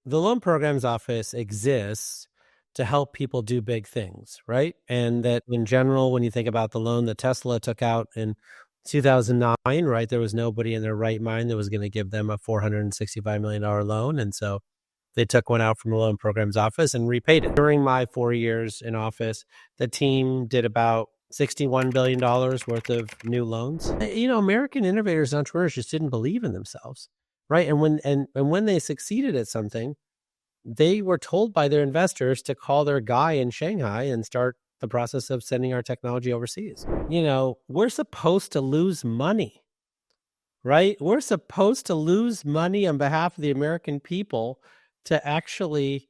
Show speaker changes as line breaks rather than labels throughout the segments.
the loan programs office exists to help people do big things, right? And that in general, when you think about the loan that Tesla took out in 2009, right, there was nobody in their right mind that was going to give them a $465 million loan. And so they took one out from the loan programs office and repaid it. During my 4 years in office, the team did about $61 billion worth of new loans. American innovators and entrepreneurs just didn't believe in themselves, right? And when they succeeded at something, they were told by their investors to call their guy in Shanghai and start the process of sending our technology overseas. We're supposed to lose money, right? We're supposed to lose money on behalf of the American people to actually,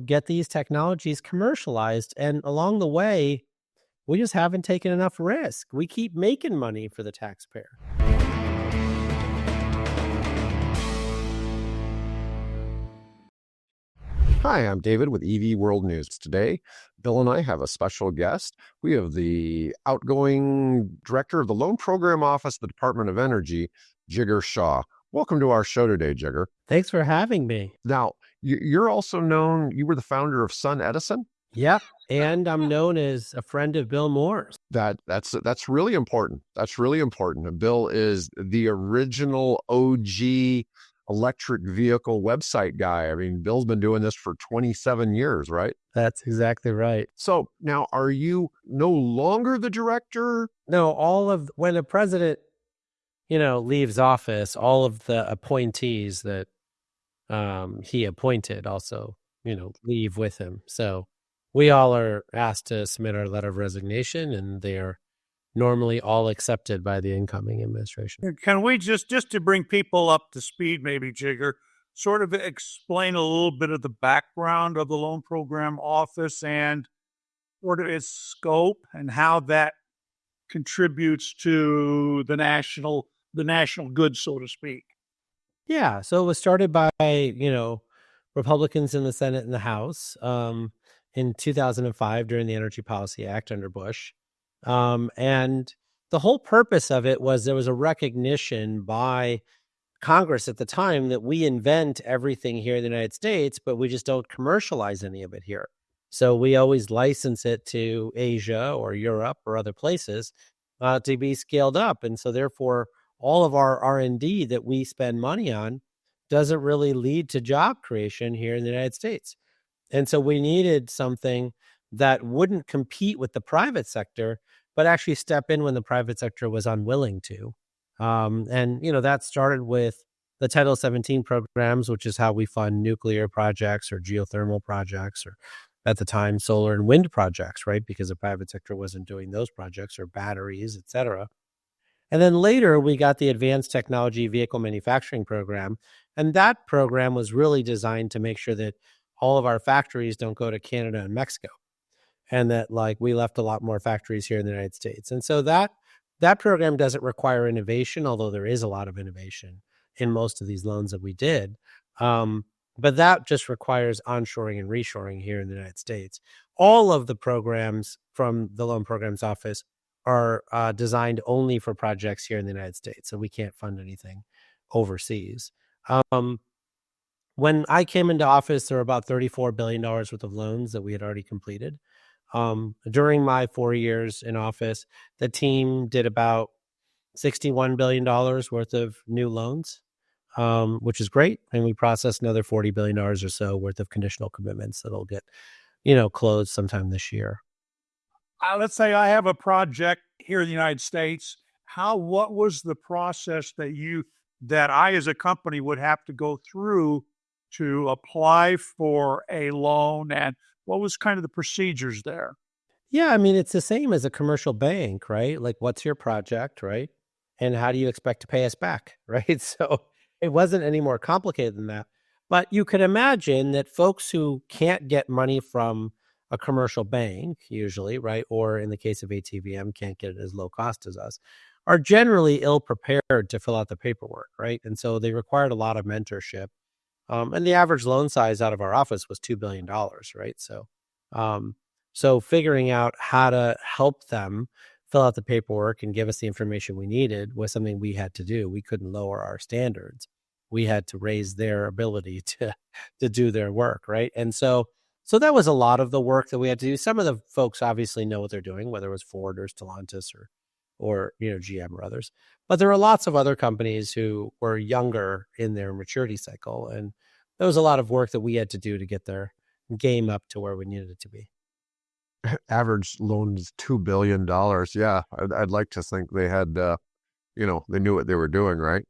get these technologies commercialized. And along the way, we just haven't taken enough risk. We keep making money for the taxpayer.
Hi, I'm David with EV World News. Today, Bill and I have a special guest. We have the outgoing director of the Loan Program Office of the Department of Energy, Jigar Shah. Welcome to our show today, Jigar.
Thanks for having me.
Now, you're also known, you were the founder of Sun Edison?
Yep. And I'm known as a friend of Bill Moore's.
That's really important. That's really important. Bill is the original OG electric vehicle website guy. I mean, Bill's been doing this for 27 years, right?
That's exactly right.
So now, are you no longer the director?
No, when a president, leaves office, all of the appointees that he appointed also, leave with him. So we all are asked to submit our letter of resignation, and they are normally all accepted by the incoming administration.
Can we just to bring people up to speed, maybe, Jigar, sort of explain a little bit of the background of the Loan Program Office and sort of its scope and how that contributes to the national good, so to speak?
Yeah, so it was started by, Republicans in the Senate and the House in 2005 during the Energy Policy Act under Bush. And the whole purpose of it was there was a recognition by Congress at the time that we invent everything here in the United States, but we just don't commercialize any of it here. So we always license it to Asia or Europe or other places to be scaled up. And so therefore, all of our R&D that we spend money on doesn't really lead to job creation here in the United States. And so we needed something that wouldn't compete with the private sector, but actually step in when the private sector was unwilling to. That started with the Title 17 programs, which is how we fund nuclear projects or geothermal projects, or at the time, solar and wind projects, right? Because the private sector wasn't doing those projects, or batteries, et cetera. And then later, we got the Advanced Technology Vehicle Manufacturing Program. And that program was really designed to make sure that all of our factories don't go to Canada and Mexico, and that we left a lot more factories here in the United States. And so that program doesn't require innovation, although there is a lot of innovation in most of these loans that we did. But that just requires onshoring and reshoring here in the United States. All of the programs from the Loan Programs Office are designed only for projects here in the United States. So we can't fund anything overseas. When I came into office, there were about $34 billion worth of loans that we had already completed. During my 4 years in office, the team did about $61 billion worth of new loans, which is great. And we processed another $40 billion or so worth of conditional commitments that'll get, closed sometime this year.
Let's say I have a project here in the United States. What was the process that I as a company would have to go through to apply for a loan, and what was kind of the procedures there?
Yeah, I mean, it's the same as a commercial bank, right? Like, what's your project, right? And how do you expect to pay us back, right? So it wasn't any more complicated than that. But you could imagine that folks who can't get money from a commercial bank, usually, right, or in the case of ATVM, can't get it as low cost as us, are generally ill prepared to fill out the paperwork, right? And so they required a lot of mentorship. And the average loan size out of our office was $2 billion, right? So figuring out how to help them fill out the paperwork and give us the information we needed was something we had to do. We couldn't lower our standards. we had to raise their ability to do their work, right? And so that was a lot of the work that we had to do. Some of the folks obviously know what they're doing, whether it was Ford or Stellantis or GM or others. But there are lots of other companies who were younger in their maturity cycle, and there was a lot of work that we had to do to get their game up to where we needed it to be.
Average loan is $2 billion. Yeah, I'd like to think they had, they knew what they were doing, right?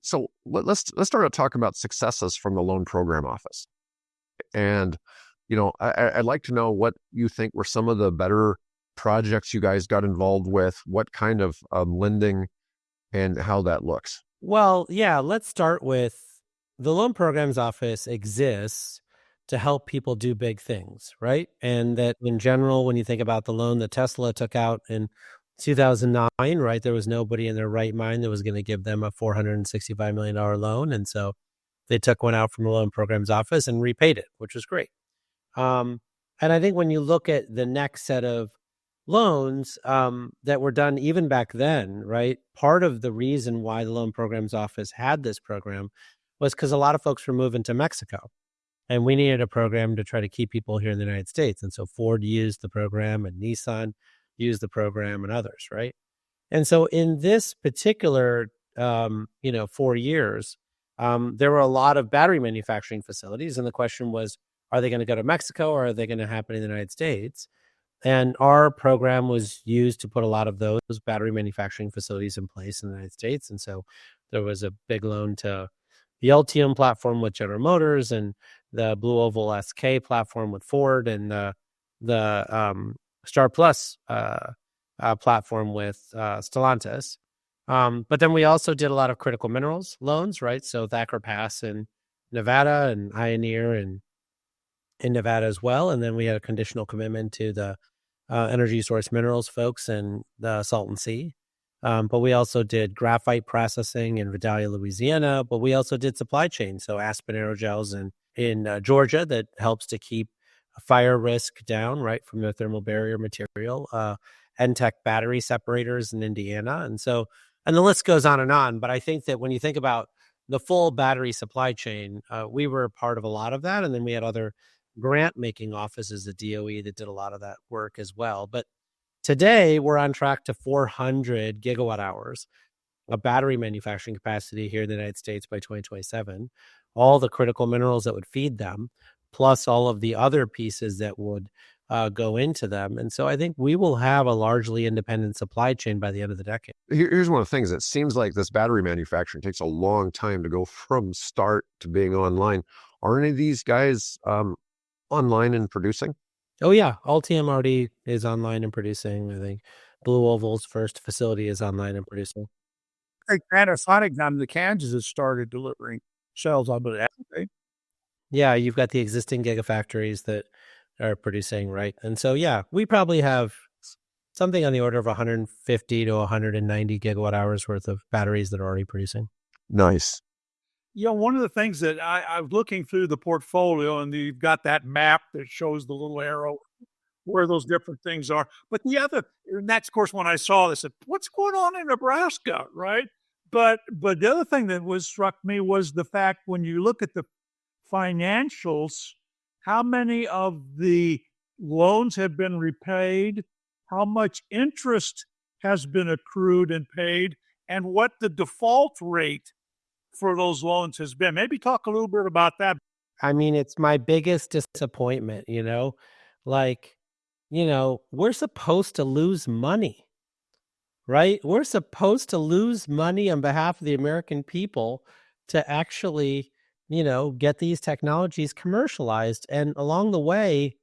So let's start talking about successes from the loan program office. And, I'd like to know what you think were some of the better projects you guys got involved with, what kind of lending and how that looks.
Well, yeah, let's start with the loan programs office exists to help people do big things, right? And that in general, when you think about the loan that Tesla took out in 2009, right, there was nobody in their right mind that was going to give them a $465 million loan. And so they took one out from the loan programs office and repaid it, which was great. And I think when you look at the next set of loans that were done even back then, right, part of the reason why the loan programs office had this program was because a lot of folks were moving to Mexico. And we needed a program to try to keep people here in the United States. And so Ford used the program and Nissan used the program and others, right? And so in this particular, 4 years, there were a lot of battery manufacturing facilities. And the question was, are they going to go to Mexico or are they going to happen in the United States? And our program was used to put a lot of those battery manufacturing facilities in place in the United States. And so there was a big loan to the Ultium platform with General Motors and the Blue Oval SK platform with Ford and the Star Plus platform with Stellantis. But then we also did a lot of critical minerals loans, right? So Thacker Pass in Nevada and Pioneer in Nevada as well. And then we had a conditional commitment to the Energy Source Minerals folks and the Salton Sea. But we also did graphite processing in Vidalia, Louisiana. But we also did supply chain. So Aspen Aerogels in Georgia that helps to keep fire risk down, right, from the thermal barrier material. NTech battery separators in Indiana. And the list goes on. But I think that when you think about the full battery supply chain, we were part of a lot of that. And then we had other grant-making offices at DOE that did a lot of that work as well. But today, we're on track to 400 gigawatt hours of battery manufacturing capacity here in the United States by 2027, all the critical minerals that would feed them, plus all of the other pieces that would go into them. And so I think we will have a largely independent supply chain by the end of the decade.
Here's one of the things. It seems like this battery manufacturing takes a long time to go from start to being online. Are any of these guys online and producing?
Oh, yeah. Ultium already is online and producing. I think Blue Oval's first facility is online and producing.
Panasonic down in the Kansas has started delivering cells on the day.
Yeah, you've got the existing gigafactories that are producing, right? And so, yeah, we probably have something on the order of 150 to 190 gigawatt hours worth of batteries that are already producing.
Nice.
One of the things that I was looking through the portfolio, and you've got that map that shows the little arrow where those different things are. But and that's, of course, when I saw this, I said, what's going on in Nebraska, right? But the other thing that struck me was the fact when you look at the financials, how many of the loans have been repaid, how much interest has been accrued and paid, and what the default rate for those loans has been. Maybe talk a little bit about that.
I mean, it's my biggest disappointment, we're supposed to lose money, right? We're supposed to lose money on behalf of the American people to actually, get these technologies commercialized. And along the way,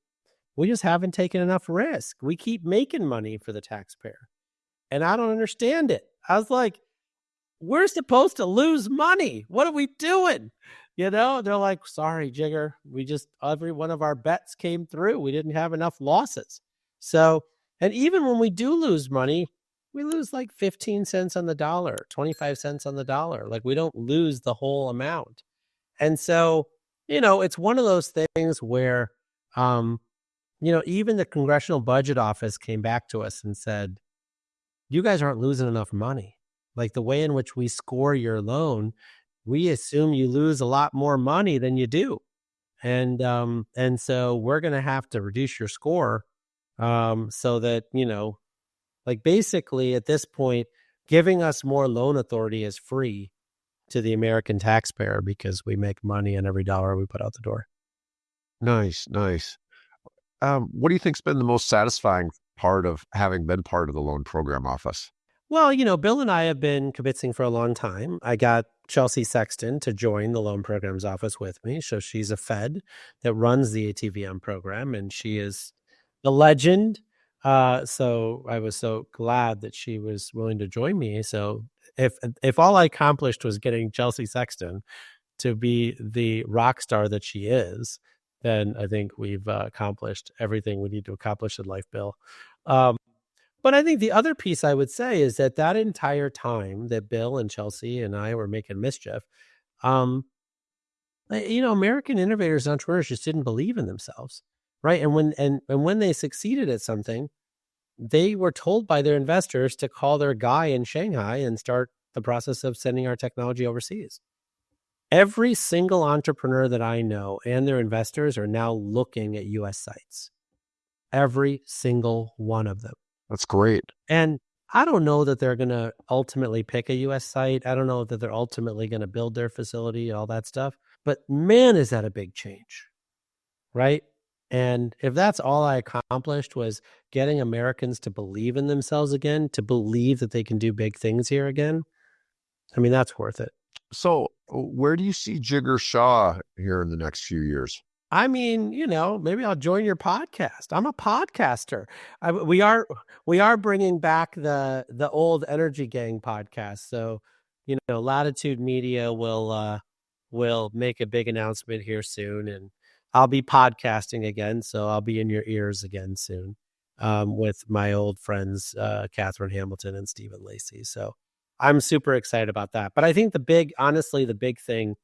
we just haven't taken enough risk. We keep making money for the taxpayer. And I don't understand it. I was like, we're supposed to lose money. What are we doing? They're like, sorry, Jigger. Every one of our bets came through. We didn't have enough losses. So, and even when we do lose money, we lose like 15 cents on the dollar, 25 cents on the dollar. Like we don't lose the whole amount. And so, it's one of those things where, even the Congressional Budget Office came back to us and said, you guys aren't losing enough money. Like the way in which we score your loan we assume you lose a lot more money than you do. And so we're going to have to reduce your score so that, like basically at this point, giving us more loan authority is free to the American taxpayer because we make money on every dollar we put out the door.
Nice, nice. What do you think's been the most satisfying part of having been part of the loan program office?
Well, Bill and I have been kibitzing for a long time. I got Chelsea Sexton to join the loan programs office with me. So she's a Fed that runs the ATVM program, and she is the legend. So I was so glad that she was willing to join me. So if all I accomplished was getting Chelsea Sexton to be the rock star that she is, then I think we've accomplished everything we need to accomplish in life, Bill. But I think the other piece I would say is that entire time that Bill and Chelsea and I were making mischief, American innovators and entrepreneurs just didn't believe in themselves, right? And when they succeeded at something, they were told by their investors to call their guy in Shanghai and start the process of sending our technology overseas. Every single entrepreneur that I know and their investors are now looking at U.S. sites. Every single one of them.
That's great.
And I don't know that they're going to ultimately pick a U.S. site. I don't know that they're ultimately going to build their facility, all that stuff. But man, is that a big change, right? And if that's all I accomplished was getting Americans to believe in themselves again, to believe that they can do big things here again, I mean, that's worth it.
So where do you see Jigger Shaw here in the next few years?
I mean, maybe I'll join your podcast. I'm a podcaster. We are bringing back the old Energy Gang podcast. So, Latitude Media will make a big announcement here soon, and I'll be podcasting again. So I'll be in your ears again soon with my old friends, Catherine Hamilton and Stephen Lacey. So I'm super excited about that. But I think the big thing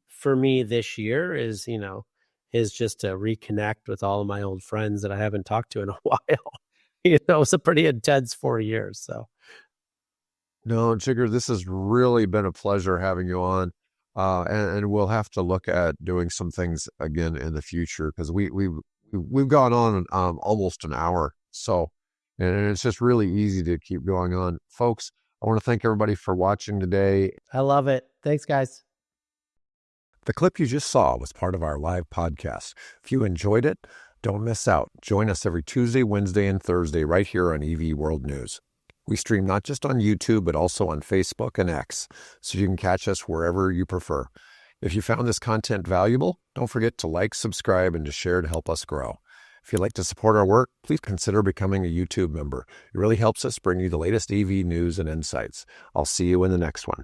for me this year is just to reconnect with all of my old friends that I haven't talked to in a while. It's a pretty intense 4 years. So,
no, Jigger, this has really been a pleasure having you on. And we'll have to look at doing some things again in the future because we've gone on almost an hour. So, and it's just really easy to keep going on. Folks, I want to thank everybody for watching today.
I love it. Thanks, guys.
The clip you just saw was part of our live podcast. If you enjoyed it, don't miss out. Join us every Tuesday, Wednesday, and Thursday right here on EV World News. We stream not just on YouTube, but also on Facebook and X, so you can catch us wherever you prefer. If you found this content valuable, don't forget to like, subscribe, and to share to help us grow. If you'd like to support our work, please consider becoming a YouTube member. It really helps us bring you the latest EV news and insights. I'll see you in the next one.